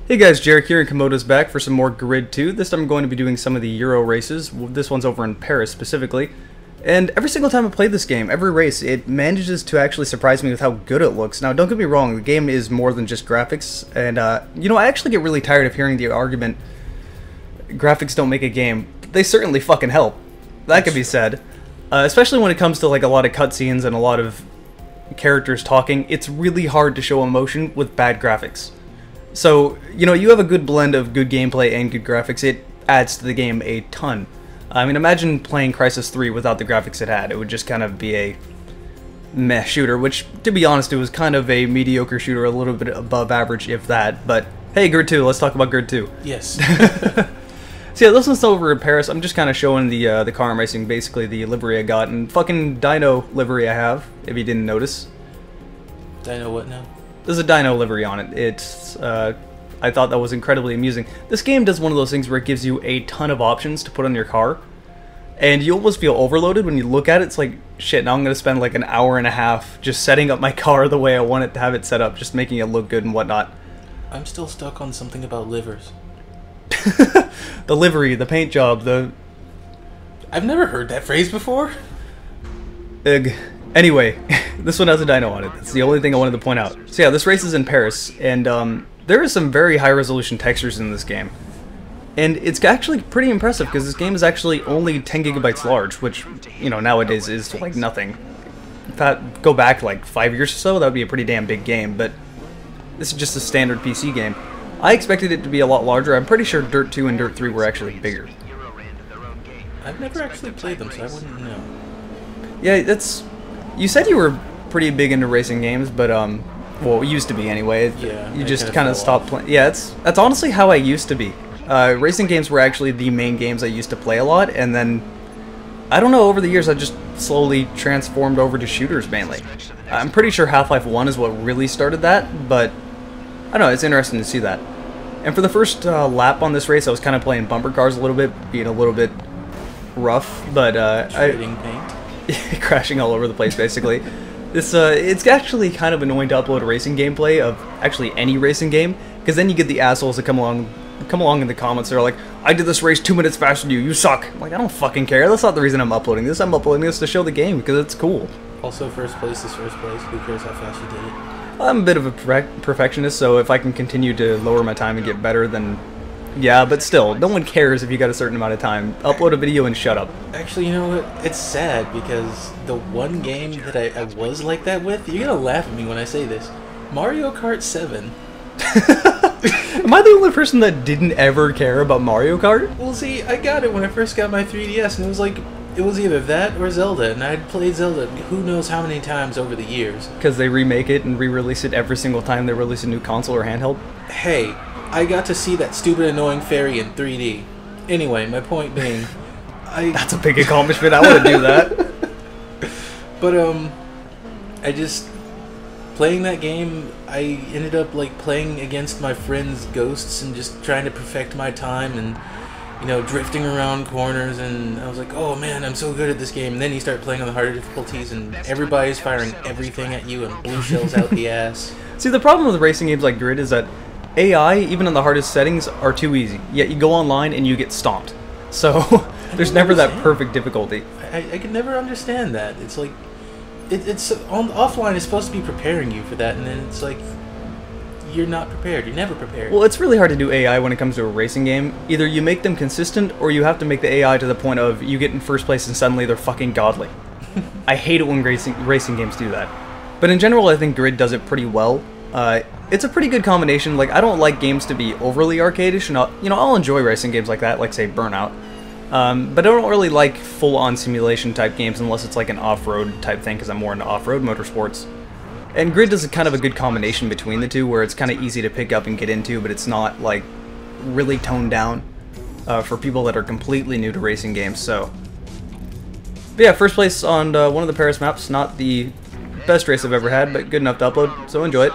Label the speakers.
Speaker 1: Hey guys, Jarek here, and Komodo's back for some more Grid 2. This time I'm going to be doing some of the Euro races. This one's over in Paris specifically. And every single time I play this game, every race, it manages to actually surprise me with how good it looks. Now, don't get me wrong, the game is more than just graphics. And, I actually get really tired of hearing the argument, graphics don't make a game. They certainly fucking help. That could be said. Especially when it comes to, like, a lot of cutscenes and a lot of characters talking. It's really hard to show emotion with bad graphics. So, you have a good blend of good gameplay and good graphics. It adds to the game a ton. I mean, imagine playing Crysis 3 without the graphics it had. It would just kind of be a meh shooter, which, to be honest, it was kind of a mediocre shooter, a little bit above average, if that. But, hey, Grid 2, let's talk about Grid 2.
Speaker 2: Yes.
Speaker 1: So yeah, this one's over in Paris. I'm just kind of showing the car I'm racing, basically the livery I got, and fucking Dino livery I have, if you didn't notice.
Speaker 2: Dino what now?
Speaker 1: There's a Dino livery on it. It's, I thought that was incredibly amusing. This game does one of those things where it gives you a ton of options to put on your car, and you almost feel overloaded when you look at it. It's like, shit, now I'm going to spend like an hour and a half just setting up my car the way I want it to have it set up, just making it look good and whatnot.
Speaker 2: I'm still stuck on something about livers.
Speaker 1: The livery, the paint job,
Speaker 2: I've never heard that phrase before.
Speaker 1: Ugh. Anyway, this one has a dyno on it. That's the only thing I wanted to point out. So yeah, this race is in Paris, and there is some very high-resolution textures in this game. And it's actually pretty impressive, because this game is actually only 10 gigabytes large, which, nowadays is like nothing. In fact, go back like 5 years or so, that would be a pretty damn big game, but this is just a standard PC game. I expected it to be a lot larger. I'm pretty sure Dirt 2 and Dirt 3 were actually bigger.
Speaker 2: I've never actually played them, so I wouldn't know.
Speaker 1: Yeah, that's... You said you were pretty big into racing games, but, well, used to be anyway.
Speaker 2: Yeah,
Speaker 1: you just kind of stopped playing. Yeah, that's honestly how I used to be. Racing games were actually the main games I used to play a lot, and then, I don't know, over the years I just slowly transformed over to shooters mainly. I'm pretty sure Half-Life 1 is what really started that, but, I don't know, it's interesting to see that. And for the first lap on this race, I was kind of playing bumper cars a little bit, being a little bit rough, but,
Speaker 2: Trading paint.
Speaker 1: crashing all over the place, basically. It's actually kind of annoying to upload racing gameplay of actually any racing game, because then you get the assholes that come along in the comments. They're like, I did this race 2 minutes faster than you, you suck. I'm like, I don't fucking care. That's not the reason I'm uploading this. I'm uploading this to show the game, because it's cool.
Speaker 2: Also, first place is first place. Who cares how fast you did it?
Speaker 1: I'm a bit of a perfectionist, so if I can continue to lower my time and get better, then yeah, but still, no one cares if you got a certain amount of time. Upload a video and shut up.
Speaker 2: Actually, you know what? It's sad, because the one game that I was like that with, you're gonna laugh at me when I say this, Mario Kart 7.
Speaker 1: Am I the only person that didn't ever care about Mario Kart?
Speaker 2: Well, see, I got it when I first got my 3DS, and it was like, it was either that or Zelda, and I'd played Zelda who knows how many times over the years.
Speaker 1: Because they remake it and re-release it every single time they release a new console or handheld?
Speaker 2: Hey, I got to see that stupid annoying fairy in 3D. Anyway, my point being,
Speaker 1: That's a big accomplishment, I want to do that.
Speaker 2: But, I just... Playing that game, I ended up, like, playing against my friends' ghosts and just trying to perfect my time and, drifting around corners, and I was like, oh man, I'm so good at this game. And then you start playing on the harder difficulties and everybody's firing everything at you and blue shells out the ass.
Speaker 1: See, the problem with racing games like Grid is that AI, even in the hardest settings, are too easy. Yet you go online and you get stomped. So, there's never that perfect difficulty.
Speaker 2: I can never understand that. It's like, it's on offline is supposed to be preparing you for that, and then it's like, you're not prepared. You're never prepared.
Speaker 1: Well, it's really hard to do AI when it comes to a racing game. Either you make them consistent, or you have to make the AI to the point of you get in first place and suddenly they're fucking godly. I hate it when racing games do that. But in general, I think Grid does it pretty well. It's a pretty good combination. Like, I don't like games to be overly arcadish, and I'll enjoy racing games like that, like say Burnout. But I don't really like full-on simulation type games unless it's like an off-road type thing, because I'm more into off-road motorsports. And Grid does kind of a good combination between the two, where it's kind of easy to pick up and get into, but it's not like really toned down for people that are completely new to racing games. So, but yeah, first place on one of the Paris maps. Not the best race I've ever had, but good enough to upload, so enjoy it.